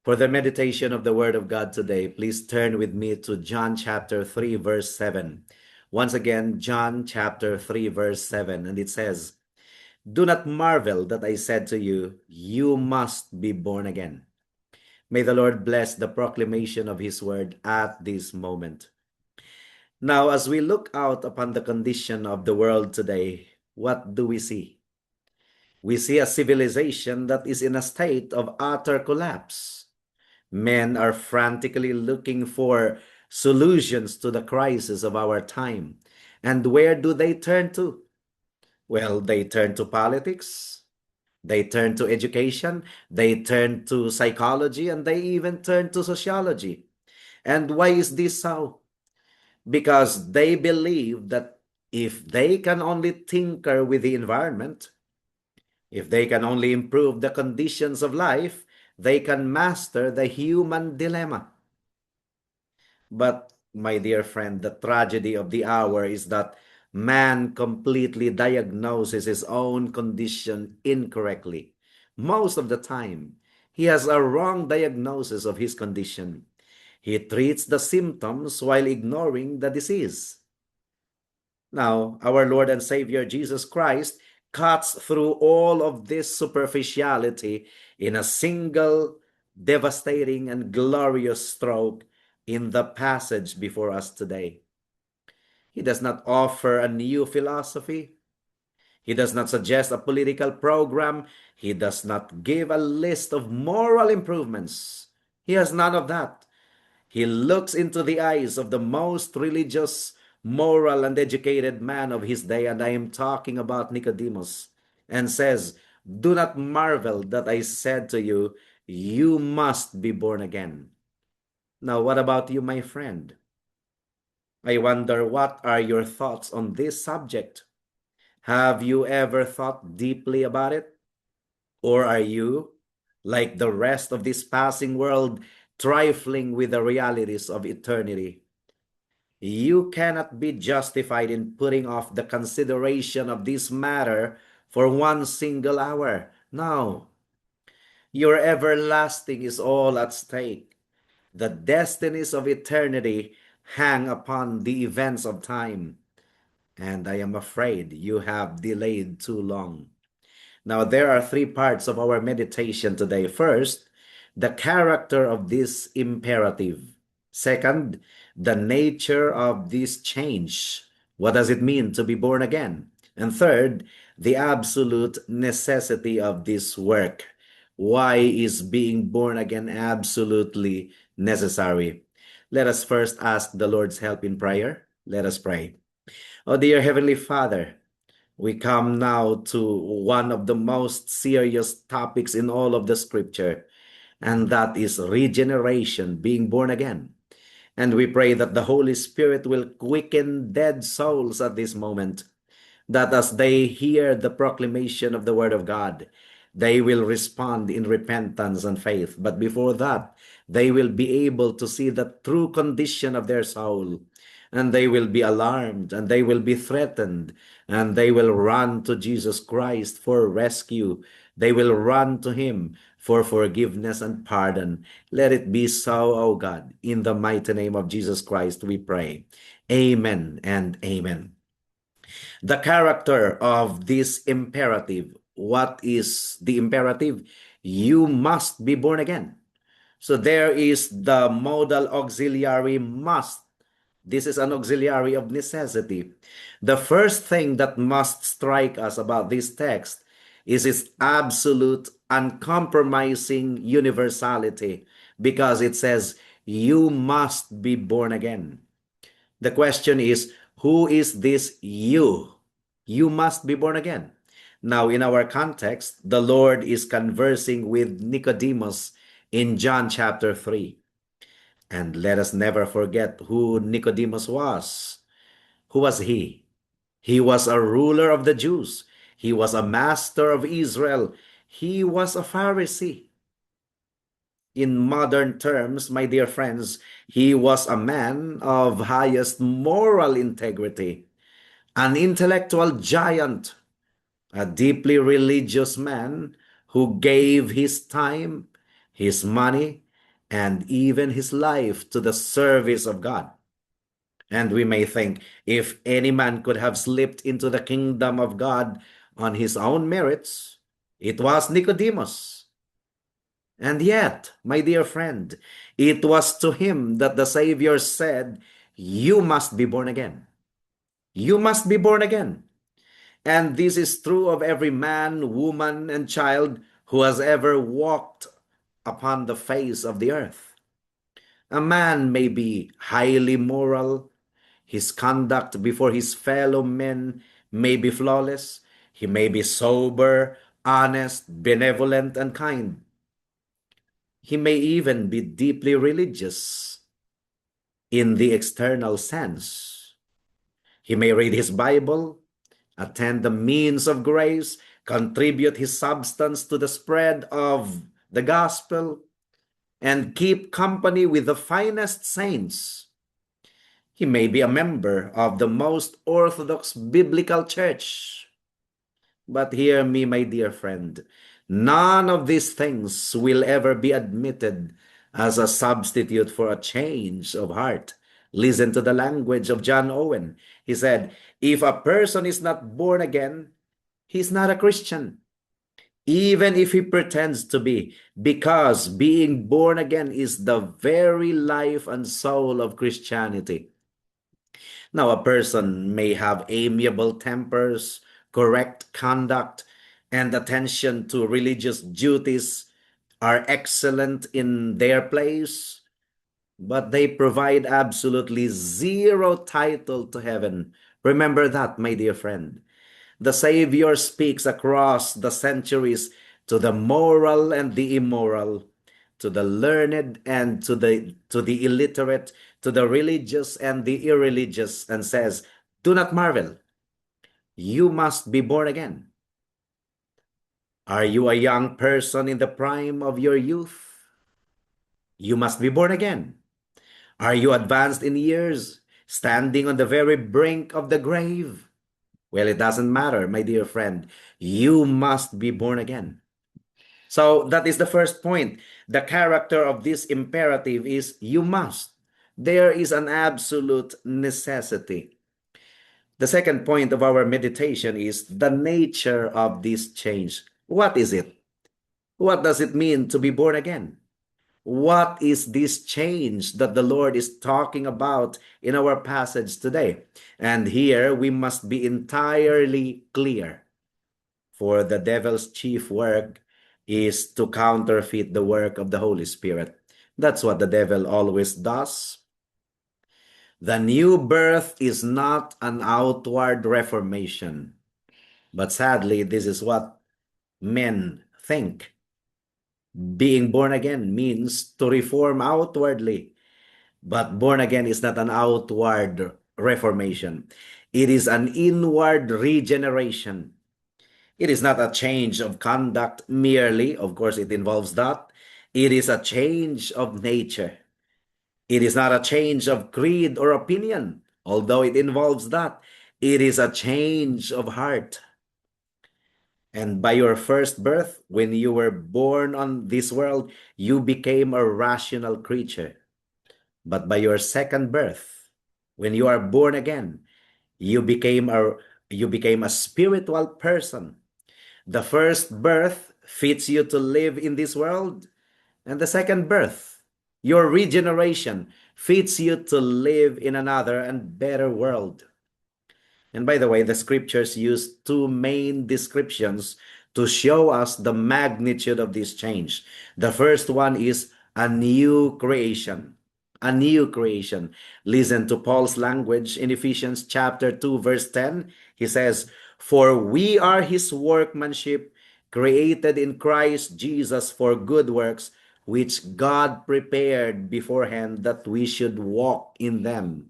For the meditation of the Word of God today, please turn with me to John chapter 3, verse 7. Once again, John chapter 3, verse 7, and it says, "Do not marvel that I said to you, you must be born again." May the Lord bless the proclamation of His Word at this moment. Now, as we look out upon the condition of the world today, what do we see? We see a civilization that is in a state of utter collapse. Men are frantically looking for solutions to the crisis of our time. And where do they turn to? Well, they turn to politics, they turn to education, they turn to psychology, and they even turn to sociology. And why is this so? Because they believe that if they can only tinker with the environment, if they can only improve the conditions of life, they can master the human dilemma. But, my dear friend, the tragedy of the hour is that man completely diagnoses his own condition incorrectly. Most of the time, he has a wrong diagnosis of his condition. He treats the symptoms while ignoring the disease. Now, our Lord and Savior Jesus Christ cuts through all of this superficiality in a single devastating and glorious stroke in the passage before us today. He does not offer a new philosophy. He does not suggest a political program. He does not give a list of moral improvements. He has none of that. He looks into the eyes of the most religious, moral, and educated man of his day, and I am talking about Nicodemus, and says, "Do not marvel that I said to you, you must be born again." Now, what about you, my friend? I wonder, what are your thoughts on this subject? Have you ever thought deeply about it? Or are you, like the rest of this passing world, trifling with the realities of eternity? You cannot be justified in putting off the consideration of this matter for one single hour. No, your everlasting is all at stake. The destinies of eternity hang upon the events of time, and I am afraid you have delayed too long. Now, there are three parts of our meditation today. First, the character of this imperative. Second, the nature of this change. What does it mean to be born again? And third, the absolute necessity of this work. Why is being born again absolutely necessary? Let us first ask the Lord's help in prayer. Let us pray. Oh, dear Heavenly Father, we come now to one of the most serious topics in all of the scripture, and that is regeneration, being born again. And we pray that the Holy Spirit will quicken dead souls at this moment, that as they hear the proclamation of the Word of God, they will respond in repentance and faith. But before that, they will be able to see the true condition of their soul, and they will be alarmed, and they will be threatened, and they will run to Jesus Christ for rescue. They will run to Him for forgiveness and pardon. Let it be so, O God. In the mighty name of Jesus Christ, we pray. Amen and amen. The character of this imperative. What is the imperative? You must be born again. So there is the modal auxiliary must. This is an auxiliary of necessity. The first thing that must strike us about this text is its absolute, uncompromising universality, because it says, you must be born again. The question is, who is this you? You must be born again. Now, in our context, the Lord is conversing with Nicodemus in John chapter 3. And let us never forget who Nicodemus was. Who was he? He was a ruler of the Jews. He was a master of Israel. He was a Pharisee. In modern terms, my dear friends, he was a man of highest moral integrity, an intellectual giant, a deeply religious man who gave his time, his money, and even his life to the service of God. And we may think, if any man could have slipped into the kingdom of God on his own merits, it was Nicodemus. And yet, my dear friend, it was to him that the Savior said, "You must be born again. You must be born again." And this is true of every man, woman, and child who has ever walked upon the face of the earth. A man may be highly moral, his conduct before his fellow men may be flawless, he may be sober, honest, benevolent, and kind. He may even be deeply religious in the external sense. He may read his Bible, attend the means of grace, contribute his substance to the spread of the gospel, and keep company with the finest saints. He may be a member of the most orthodox biblical church. But hear me, my dear friend, none of these things will ever be admitted as a substitute for a change of heart. Listen to the language of John Owen. He said, if a person is not born again, he's not a Christian, even if he pretends to be, because being born again is the very life and soul of Christianity. Now, a person may have amiable tempers, correct conduct, and attention to religious duties are excellent in their place, but they provide absolutely zero title to heaven. Remember that, my dear friend. The Savior speaks across the centuries to the moral and the immoral, to the learned and to the illiterate, to the religious and the irreligious, and says, "Do not marvel. You must be born again." Are you a young person in the prime of your youth? You must be born again. Are you advanced in years, standing on the very brink of the grave? Well, it doesn't matter, my dear friend. You must be born again. So that is the first point. The character of this imperative is you must. There is an absolute necessity. The second point of our meditation is the nature of this change. What is it? What does it mean to be born again? What is this change that the Lord is talking about in our passage today? And here we must be entirely clear. For the devil's chief work is to counterfeit the work of the Holy Spirit. That's what the devil always does. The new birth is not an outward reformation. But sadly, this is what men think. Being born again means to reform outwardly. But born again is not an outward reformation. It is an inward regeneration. It is not a change of conduct merely. Of course, it involves that. It is a change of nature. It is not a change of creed or opinion, although it involves that. It is a change of heart. And by your first birth, when you were born on this world, you became a rational creature. But by your second birth, when you are born again, you became a spiritual person. The first birth fits you to live in this world, and the second birth, your regeneration, fits you to live in another and better world. And by the way, the scriptures use two main descriptions to show us the magnitude of this change. The first one is a new creation. A new creation. Listen to Paul's language in Ephesians chapter 2, verse 10. He says, "For we are his workmanship, created in Christ Jesus for good works, which God prepared beforehand that we should walk in them."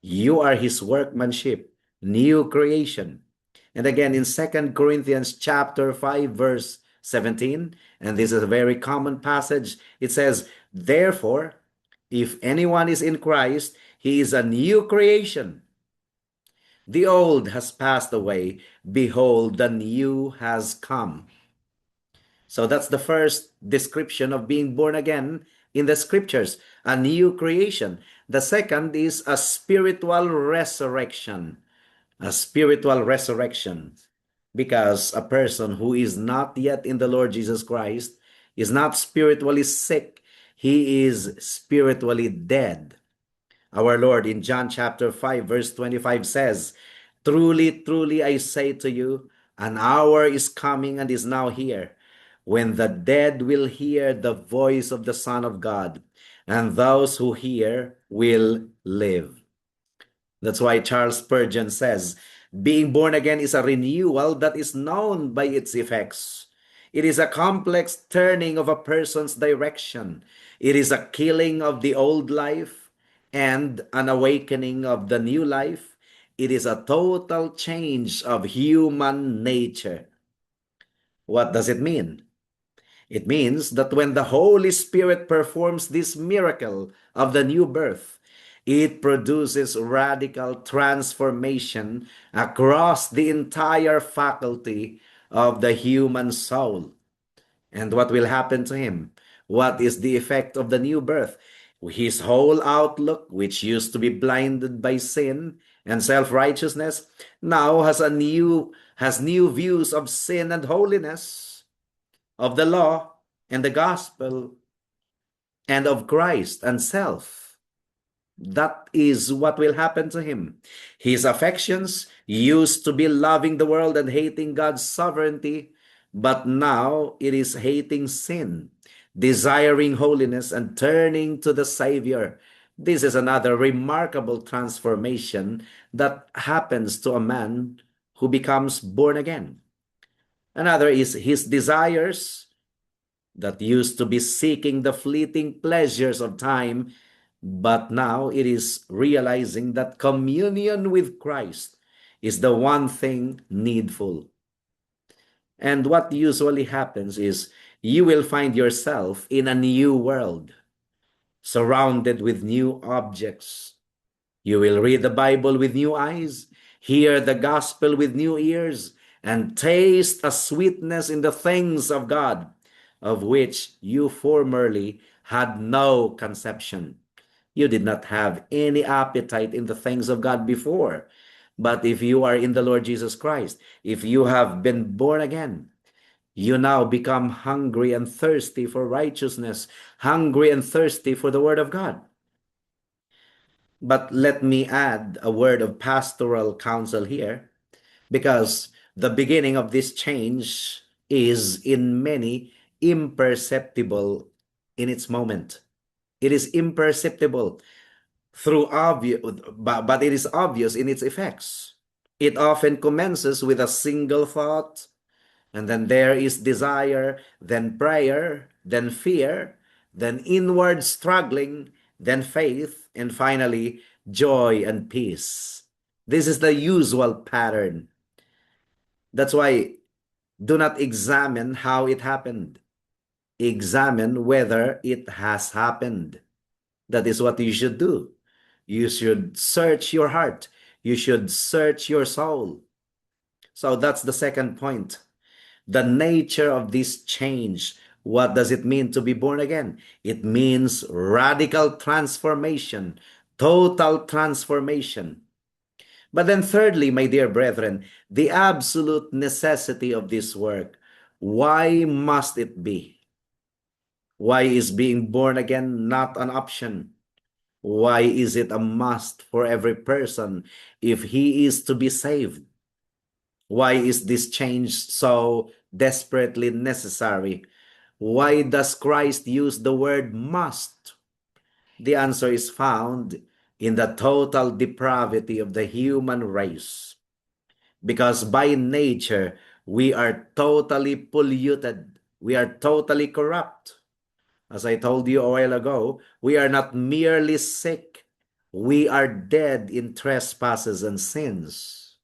You are his workmanship, new creation. And again in 2 Corinthians chapter 5 verse 17, and this is a very common passage, it says, "Therefore, if anyone is in Christ, he is a new creation. The old has passed away. Behold, the new has come." So that's the first description of being born again. in the scriptures, a new creation. The second is a spiritual resurrection. A spiritual resurrection. Because a person who is not yet in the Lord Jesus Christ is not spiritually sick, he is spiritually dead. Our Lord in John chapter 5 verse 25 says, "Truly, truly I say to you, an hour is coming and is now here, when the dead will hear the voice of the Son of God, and those who hear will live." That's why Charles Spurgeon says, being born again is a renewal that is known by its effects. It is a complex turning of a person's direction. It is a killing of the old life and an awakening of the new life. It is a total change of human nature. What does it mean? It means that when the Holy Spirit performs this miracle of the new birth, it produces radical transformation across the entire faculty of the human soul. And what will happen to him? What is the effect of the new birth? His whole outlook, which used to be blinded by sin and self-righteousness, now has new views of sin and holiness, of the law and the gospel, and of Christ and self. That is what will happen to him. His affections used to be loving the world and hating God's sovereignty, but now it is hating sin, desiring holiness, and turning to the Savior. This is another remarkable transformation that happens to a man who becomes born again. Another is his desires that used to be seeking the fleeting pleasures of time, but now it is realizing that communion with Christ is the one thing needful. And what usually happens is you will find yourself in a new world, surrounded with new objects. You will read the Bible with new eyes, hear the gospel with new ears, and taste a sweetness in the things of God, of which you formerly had no conception. You did not have any appetite in the things of God before. But if you are in the Lord Jesus Christ, if you have been born again, you now become hungry and thirsty for righteousness, hungry and thirsty for the Word of God. But let me add a word of pastoral counsel here, because the beginning of this change is in many imperceptible in its moment. It is imperceptible through obvious, but it is obvious in its effects. It often commences with a single thought, and then there is desire, then prayer, then fear, then inward struggling, then faith, and finally joy and peace. This is the usual pattern. That's why do not examine how it happened. Examine whether it has happened. That is what you should do. You should search your heart. You should search your soul. So that's the second point. The nature of this change. What does it mean to be born again? It means radical transformation, total transformation. But then thirdly, my dear brethren, the absolute necessity of this work. Why must it be? Why is being born again not an option? Why is it a must for every person if he is to be saved? Why is this change so desperately necessary? Why does Christ use the word must? The answer is found in the total depravity of the human race. Because by nature, we are totally polluted. We are totally corrupt. As I told you a while ago, we are not merely sick. We are dead in trespasses and sins.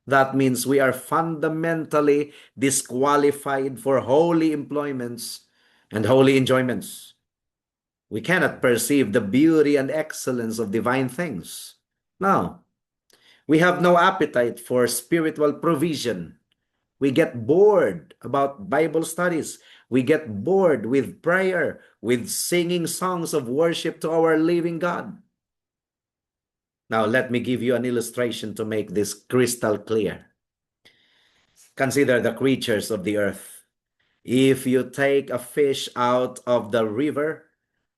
That means we are fundamentally disqualified for holy employments and holy enjoyments. We cannot perceive the beauty and excellence of divine things. No, we have no appetite for spiritual provision. We get bored about Bible studies. We get bored with prayer, with singing songs of worship to our living God. Now, let me give you an illustration to make this crystal clear. Consider the creatures of the earth. If you take a fish out of the river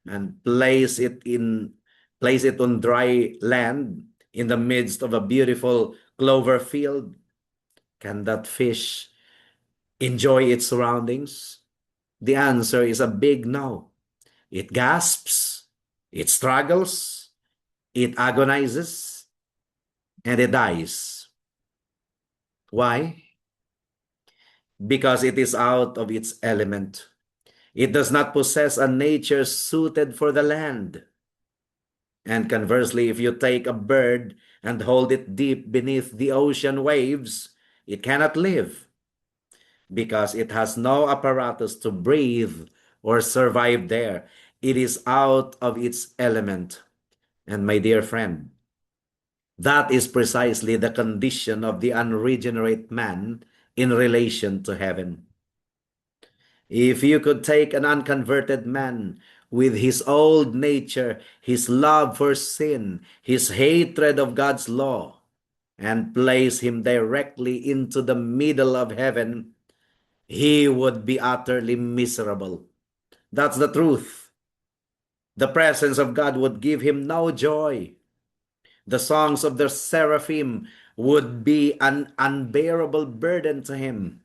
and place it on dry land in the midst of a beautiful clover field, can that fish enjoy its surroundings? The answer is a big no. It gasps, it struggles, it agonizes, and it dies. Why? Because it is out of its element. It does not possess a nature suited for the land. And conversely, if you take a bird and hold it deep beneath the ocean waves, it cannot live because it has no apparatus to breathe or survive there. It is out of its element. And my dear friend, that is precisely the condition of the unregenerate man in relation to heaven. If you could take an unconverted man with his old nature, his love for sin, his hatred of God's law, and place him directly into the middle of heaven, he would be utterly miserable. That's the truth. The presence of God would give him no joy. The songs of the seraphim would be an unbearable burden to him.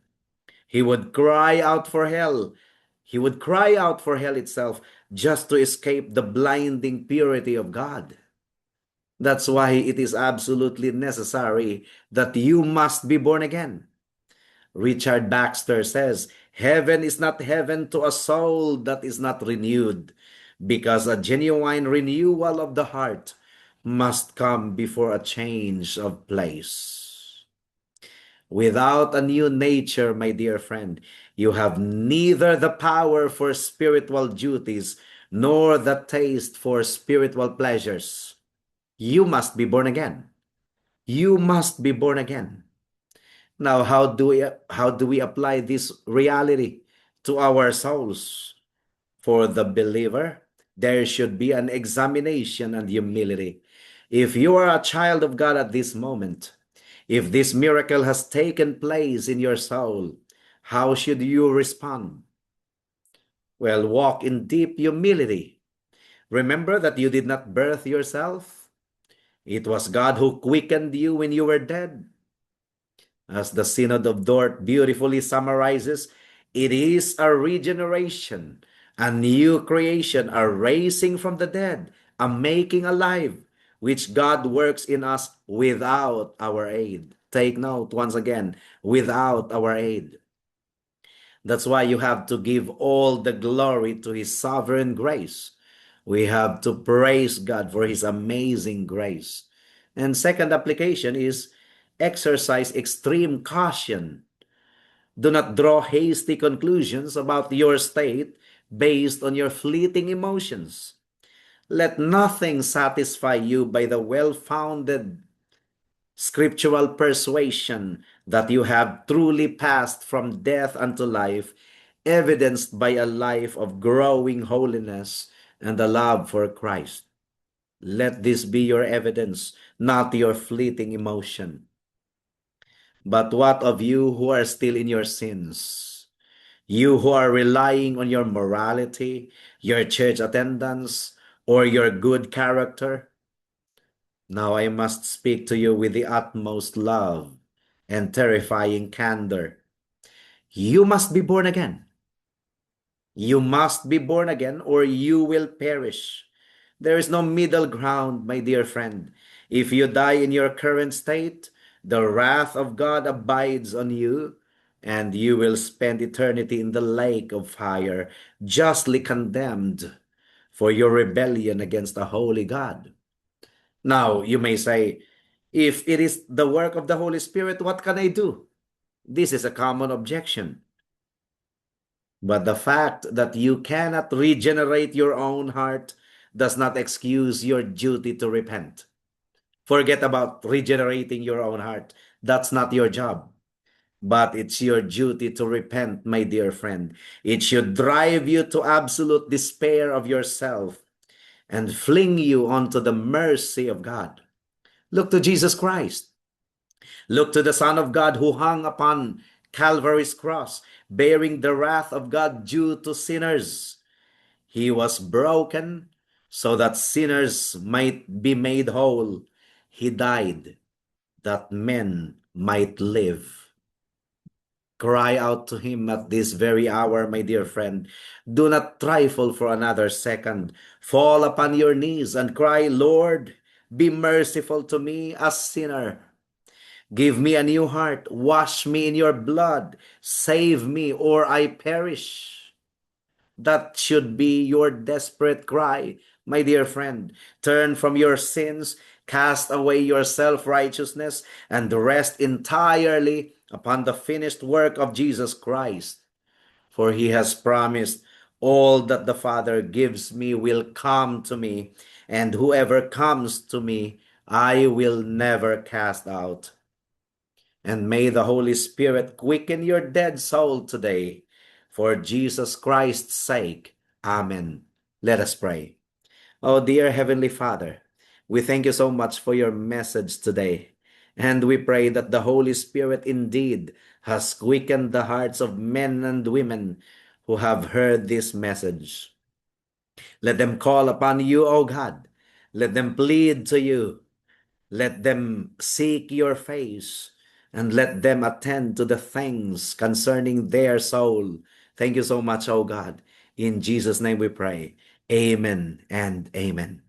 He would cry out for hell. He would cry out for hell itself just to escape the blinding purity of God. That's why it is absolutely necessary that you must be born again. Richard Baxter says, heaven is not heaven to a soul that is not renewed, because a genuine renewal of the heart must come before a change of place. Without a new nature, my dear friend, you have neither the power for spiritual duties nor the taste for spiritual pleasures. You must be born again. You must be born again. Now, how do we apply this reality to our souls? For the believer, there should be an examination and humility. If you are a child of God at this moment, if this miracle has taken place in your soul, how should you respond? Well, walk in deep humility. Remember that you did not birth yourself. It was God who quickened you when you were dead. As the Synod of Dort beautifully summarizes, it is a regeneration, a new creation, a raising from the dead, a making alive, which God works in us without our aid. Take note once again, without our aid. That's why you have to give all the glory to His sovereign grace. We have to praise God for His amazing grace. And second application is exercise extreme caution. Do not draw hasty conclusions about your state based on your fleeting emotions. Let nothing satisfy you by the well-founded scriptural persuasion that you have truly passed from death unto life, evidenced by a life of growing holiness and a love for Christ. Let this be your evidence, not your fleeting emotion. But what of you who are still in your sins? You who are relying on your morality, your church attendance, or your good character? Now I must speak to you with the utmost love and terrifying candor. You must be born again. You must be born again or you will perish. There is no middle ground, my dear friend. If you die in your current state, the wrath of God abides on you, and you will spend eternity in the lake of fire, justly condemned for your rebellion against the holy God. Now, you may say, if it is the work of the Holy Spirit, what can I do? This is a common objection. But the fact that you cannot regenerate your own heart does not excuse your duty to repent. Forget about regenerating your own heart. That's not your job. But it's your duty to repent, my dear friend. It should drive you to absolute despair of yourself and fling you onto the mercy of God. Look to Jesus Christ. Look to the Son of God who hung upon Calvary's cross, bearing the wrath of God due to sinners. He was broken so that sinners might be made whole. He died that men might live. Cry out to him at this very hour, my dear friend. Do not trifle for another second. Fall upon your knees and cry, Lord, be merciful to me, a sinner. Give me a new heart. Wash me in your blood. Save me, or I perish. That should be your desperate cry, my dear friend. Turn from your sins, cast away your self-righteousness, and rest entirely upon the finished work of Jesus Christ. For he has promised, all that the Father gives me will come to me, and whoever comes to me, I will never cast out. And may the Holy Spirit quicken your dead soul today, for Jesus Christ's sake. Amen. Let us pray. Oh, dear Heavenly Father, we thank you so much for your message today. And we pray that the Holy Spirit indeed has quickened the hearts of men and women who have heard this message. Let them call upon you, O God. Let them plead to you. Let them seek your face, and let them attend to the things concerning their soul. Thank you so much, O God. In Jesus' name we pray. Amen and amen.